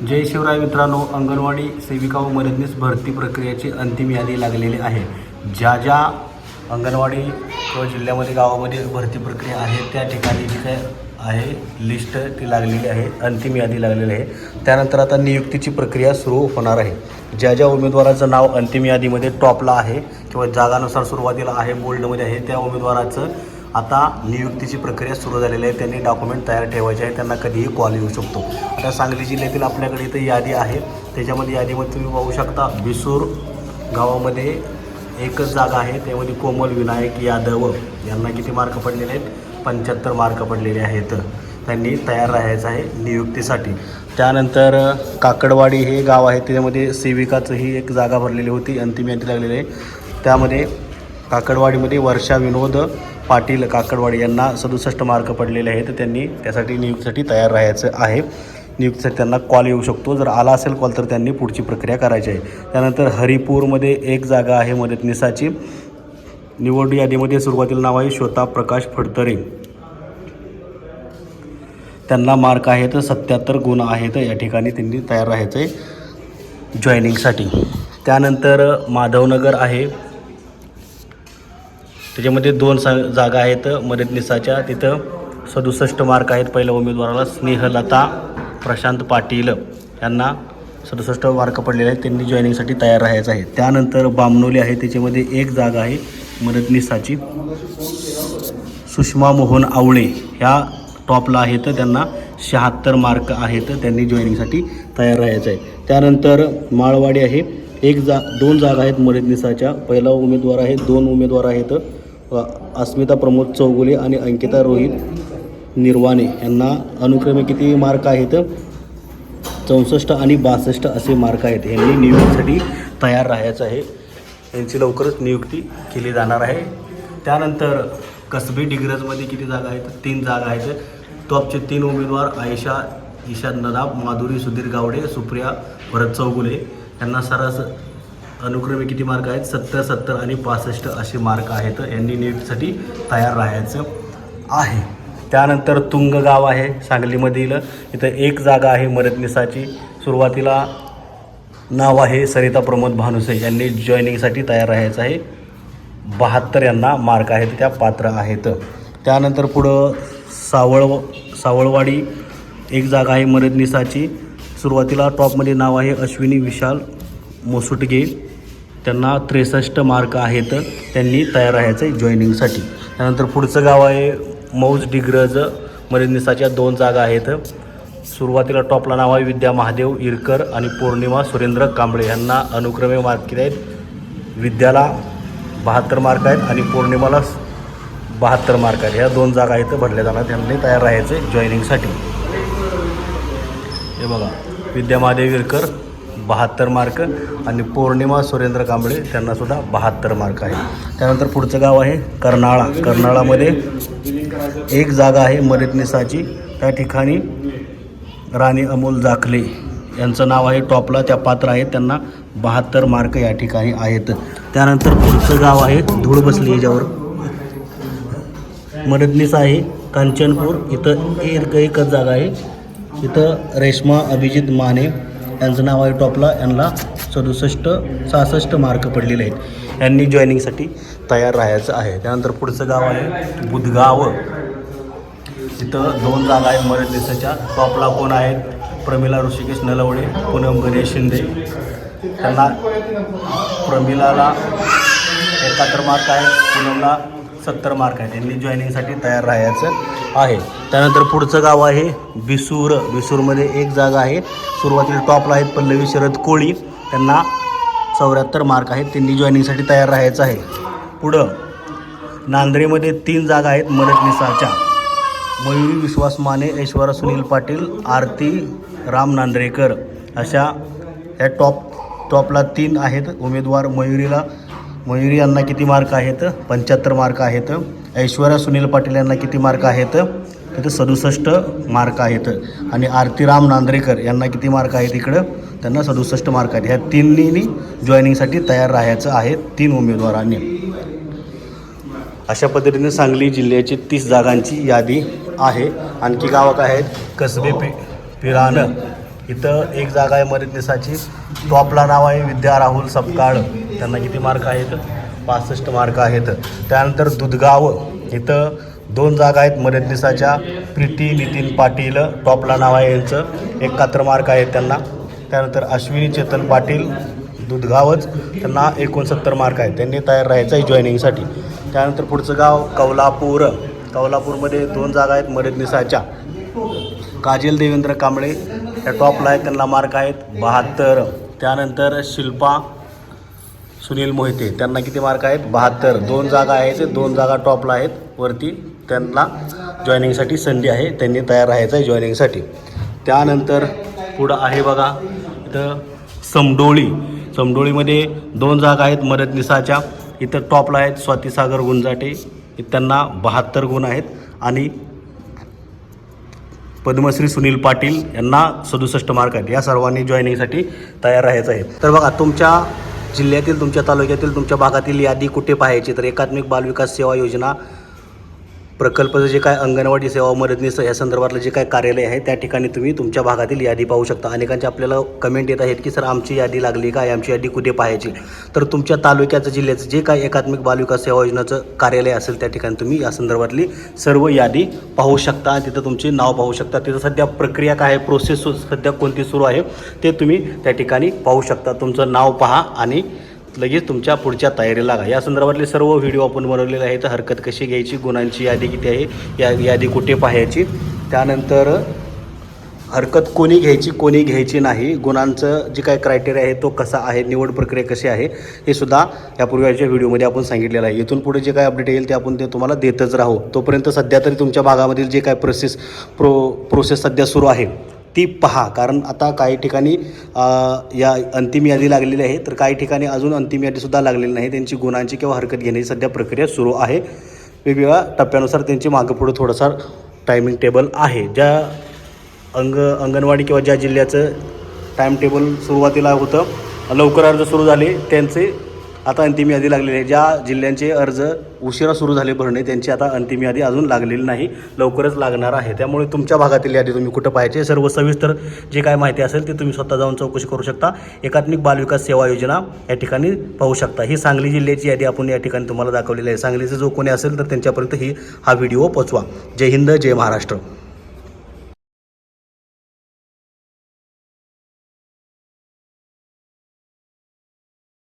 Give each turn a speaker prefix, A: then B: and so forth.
A: जय शिवराय मित्रांनो, अंगणवाडी सेविका व मदतनीस भरती प्रक्रियेची अंतिम यादी लागलेली आहे. ज्या ज्या अंगणवाडी किंवा जिल्ह्यामध्ये गावामध्ये भरती प्रक्रिया आहे त्या ठिकाणी जी काय आहे लिस्ट ती लागलेली आहे, अंतिम यादी लागलेली आहे. त्यानंतर आता नियुक्तीची प्रक्रिया सुरू होणार आहे. ज्या ज्या उमेदवाराचं नाव अंतिम यादीमध्ये टॉपला आहे किंवा जागानुसार सुरुवातीला आहे, बोल्डमध्ये आहे, त्या उमेदवाराचं आता नियुक्तीची प्रक्रिया सुरू झालेली आहे. त्यांनी डॉक्युमेंट तयार ठेवायचे आहे, त्यांना कधीही कॉल येऊ शकतो. आता सांगली जिल्ह्यातील आपल्याकडे इथं यादी आहे. त्याच्यामध्ये यादीमध्ये तुम्ही पाहू शकता बिसूर गावामध्ये एकच जागा आहे, त्यामध्ये कोमल विनायक यादव यांना किती मार्क पडलेले आहेत? 75 मार्क पडलेले आहेत. त्यांनी तयार राहायचं आहे नियुक्तीसाठी. त्यानंतर काकडवाडी हे गाव आहे, त्याच्यामध्ये सेविकाचंही एक जागा भरलेली होती, अंतिम यादी लागलेली आहे. त्यामध्ये काकडवाडीमध्ये वर्षा विनोद पाटील काकडवाडी यांना 67 मार्क पडलेले आहेत. त्यांनी त्यासाठी नियुक्तीसाठी तयार राहायचं आहे. नियुक्तीसाठी त्यांना कॉल येऊ शकतो. जर आला असेल कॉल तर त्यांनी पुढची प्रक्रिया करायची आहे. त्यानंतर हरिपूरमध्ये एक जागा आहे मदतनीसाची. निवड यादीमध्ये सुरुवातीला नाव आहे श्वेता प्रकाश फडतरे. त्यांना मार्क आहेत 77 गुण आहेत. या ठिकाणी त्यांनी तयार राहायचं आहे जॉईनिंगसाठी. त्यानंतर माधवनगर आहे, त्याच्यामध्ये 2 जागा आहेत मदतनीसाच्या. तिथं 67 मार्क आहेत पहिल्या उमेदवाराला. स्नेहलता प्रशांत पाटील यांना 67 मार्क पडलेले आहेत. त्यांनी जॉईनिंगसाठी तयार राहायचं आहे. त्यानंतर बामणोली आहे, त्याच्यामध्ये एक जागा आहे मदतनीसाची. सुषमा मोहन आवळे ह्या टॉपला आहेत, त्यांना 76 मार्क आहेत. त्यांनी जॉईनिंगसाठी तयार राहायचं आहे. त्यानंतर माळवाडी आहे, 2 जागा आहेत मदतनीसाच्या. पहिला उमेदवार आहे, 2 उमेदवार आहेत, अस्मिता प्रमोद चौगुले आणि अंकिता रोहित निर्वाणे यांना अनुक्रमे किती मार्क आहेत? 64 आणि 62 असे मार्क आहेत. यांनी नियुक्तीसाठी तयार राहायचं आहे. यांची लवकरच नियुक्ती केली जाणार आहे. त्यानंतर कसबे डिग्रजमध्ये किती जागा आहेत? 3 जागा आहेत. टॉपचे 3 उमेदवार आयशा इशाद नदाब, माधुरी सुधीर गावडे, सुप्रिया भरत चौगुले यांना सरस अनुक्रमे किती मार्क आहेत? 70, 70 आणि 65 असे मार्क आहेत. यांनी नियुक्तीसाठी तयार राहायचं आहे. त्यानंतर तुंग गाव आहे सांगलीमधील, इथं एक जागा आहे मदतनीसाची. सुरुवातीला नाव आहे सरिता प्रमोद भानुसे. यांनी जॉईनिंगसाठी तयार राहायचं आहे. 72 यांना मार्क आहेत, त्या पात्र आहेत. त्यानंतर पुढं सावळवाडी एक जागा आहे मदतनीसाची. सुरुवातीला टॉपमध्ये नाव आहे अश्विनी विशाल मोसुटगे. त्यांना 63 मार्क आहेत. त्यांनी तयार राहायचं आहे जॉईनिंगसाठी. त्यानंतर पुढचं गाव आहे मौज डिग्रज. मदतनीसाच्या 2 जागा आहेत. सुरुवातीला टॉपला नाव आहे विद्या महादेव इरकर आणि पौर्णिमा सुरेंद्र कांबळे. यांना अनुक्रमे मार्क किती आहेत? विद्याला 72 मार्क आहेत आणि पौर्णिमाला 72 मार्क आहेत. ह्या 2 जागा आहेत भरल्या जाणार. त्यांनी तयार राहायचे जॉईनिंगसाठी. हे बघा, विद्या महादेव इरकर 72 मार्क आणि पौर्णिमा सुरेंद्र कांबळे त्यांनासुद्धा 72 मार्क आहे. त्यानंतर पुढचं गाव आहे कर्नाळा. कर्नाळामध्ये एक जागा आहे मदतनीसाची. त्या ठिकाणी राणी अमोल जाखले यांचं नाव आहे टॉपला, त्या पात्र आहेत. त्यांना 72 मार्क या ठिकाणी आहेत. त्यानंतर पुढचं गाव आहे धूळ बसली, याच्यावर मदतनीस आहे कांचनपूर. इथं एकच जागा आहे. इथं रेश्मा अभिजित माने यांचं नाव आहे टॉपला. यांना 66 मार्क पडलेले आहेत. यांनी जॉईनिंगसाठी तयार राहायचं आहे. त्यानंतर पुढचं गाव आहे बुधगाव. इथं 2 जागा आहेत मदतनीसाच्या. टॉपला कोण आहेत? प्रमिला ऋषिकेश नलवडे, पूनम गणेश शिंदे. त्यांना प्रमिलाला 71 मार्क आहेत, पूनमला 70 मार्क आहेत. यांनी जॉईनिंगसाठी तयार राहायचं आहे. त्यानंतर पुढचं गाव आहे बिसूर. बिसूरमध्ये एक जागा आहे. सुरुवातीला टॉपला आहेत पल्लवी शरद कोळी. त्यांना 74 मार्क आहेत. त्यांनी जॉईनिंगसाठी तयार राहायचं आहे. पुढं नांद्रेमध्ये 3 जागा आहेत मदतनीसाच्या. मयुरी विश्वास माने, ऐश्वर्या सुनील पाटील, आरती राम नांद्रेकर अशा ह्या टॉपला 3 आहेत उमेदवार. मयुरी यांना किती मार्क आहेत? 75 मार्क आहेत. ऐश्वर्या सुनील पाटील यांना किती मार्क आहेत? तिथं 67 मार्क आहेत. आणि आरती राम नांद्रेकर यांना किती मार्क आहेत? इकडं त्यांना 67 मार्क आहेत. ह्या 3नी जॉईनिंगसाठी तयार राहायचं आहे 3 उमेदवारांनी. अशा पद्धतीने सांगली जिल्ह्याची 30 जागांची यादी आहे. आणखी गावं काय आहेत? कसबे पिरान इथं एक जागा आहे मदतनीसाची, टॉपला नाव आहे विद्या राहुल सपकाळ, त्यांना किती मार्क आहेत? 65 मार्क आहेत. त्यानंतर दुधगाव इथं 2 जागा आहेत मदतनीसाच्या, प्रीती नितीन पाटील, टॉपला नाव आहे यांचं, 71 मार्क आहेत त्यांना. त्यानंतर अश्विनी चेतन पाटील दुधगावच, त्यांना 69 मार्क आहेत. त्यांनी तयार राहायचं आहे जॉईनिंगसाठी. त्यानंतर पुढचं गाव कौलापूर, कौलापूरमध्ये 2 जागा आहेत मदतनीसाच्या, काजल देवेंद्र कांबळे या टॉपला आहेत, त्यांना मार्क आहेत 72. त्यानंतर शिल्पा सुनील मोहिते, त्यांना किती मार्क आहेत? 72. 2 जागा आहेत, 2 जागा टॉपला आहेत वरती, त्यांना जॉईनिंगसाठी संधी आहे, त्यांनी तयार राहायचं आहे जॉईनिंगसाठी. त्यानंतर पुढं आहे बघा इथं समडोळी, समडोळीमध्ये 2 जागा आहेत मदतनीसाच्या, इथं टॉपला आहेत स्वातीसागर गुंजाटे, त्यांना 72 गुण आहेत. आणि पद्मश्री सुनील पाटील यांना 67 मार्क आहेत. या सर्वांनी जॉईनिंगसाठी तयार राहायचं आहे. तर बघा, तुमच्या जिल्ह्यातील, तुमच्या तालुक्यातील, तुमच्या भागातील यादी कुठे पाहायची? तर एकात्मिक बालविकास सेवा योजना प्रकल्पाचं जे काय अंगणवाडी सेवा मदतनीस या संदर्भातलं जे काय कार्यालय आहे त्या ठिकाणी तुम्ही तुमच्या भागातील यादी पाहू शकता. अनेकांचे आपल्याला कमेंट येत आहेत की सर आमची यादी लागली काय, आमची यादी कुठे पाहायची? तर तुमच्या तालुक्याचं, जिल्ह्याचं जे काय एकात्मिक बालविकास सेवा योजनाचं कार्यालय असेल त्या ठिकाणी तुम्ही या संदर्भातली सर्व यादी पाहू शकता आणि तिथं तुमचे नाव पाहू शकता. तिथं सध्या प्रक्रिया काय आहे, प्रोसेस सध्या कोणती सुरू आहे ते तुम्ही त्या ठिकाणी पाहू शकता. तुमचं नाव पहा आणि लगेच तुमच्या पुढच्या तयारी लागा. या संदर्भातले सर्व व्हिडिओ आपण बनवलेले आहेत. हरकत कशी घ्यायची, गुणांची यादी किती आहे, या यादी कुठे पाहायची, त्यानंतर हरकत कोणी घ्यायची कोणी घ्यायची नाही, गुणांचं जे काय क्रायटेरिया आहे तो कसा आहे, निवड प्रक्रिया कशी आहे हे सुद्धा यापूर्वीच्या व्हिडिओमध्ये आपण सांगितलेलं आहे. इथून पुढे जे काय अपडेट येईल ते आपण ते तुम्हाला देतच राहू. तोपर्यंत सध्या तरी तुमच्या भागामधील जे काय प्रोसेस सध्या सुरू आहे ती पहा. कारण आता काही ठिकाणी या अंतिम यादी लागलेली आहे, तर काही ठिकाणी अजून अंतिम यादीसुद्धा लागलेली नाही. त्यांची गुणांची किंवा हरकत घेण्याची सध्या प्रक्रिया सुरू आहे. वेगवेगळ्या टप्प्यानुसार त्यांची मागं पुढं थोडंसं टायमिंग टेबल आहे. ज्या अंगणवाडी किंवा ज्या जिल्ह्याचं टाईम टेबल सुरुवातीला होतं, लवकर अर्ज सुरू झाले त्यांचे आता अंतिम यादी लागलेली आहे. ज्या जिल्ह्यांचे अर्ज उशिरा सुरू झाले भरणे त्यांची आता अंतिम यादी अजून लागलेली नाही, लवकरच लागणार आहे. त्यामुळे तुमच्या भागातील यादी तुम्ही कुठं पाहायचे, सर्व सविस्तर जे काय माहिती असेल ते तुम्ही स्वतः जाऊन चौकशी करू शकता. एकात्मिक बालविकास सेवा योजना या ठिकाणी पाहू शकता. ही सांगली जिल्ह्याची यादी आपण या ठिकाणी तुम्हाला दाखवलेली आहे. सांगलीचं जो कोणी असेल तर त्यांच्यापर्यंत हा व्हिडिओ पोचवा. जय हिंद, जय महाराष्ट्र.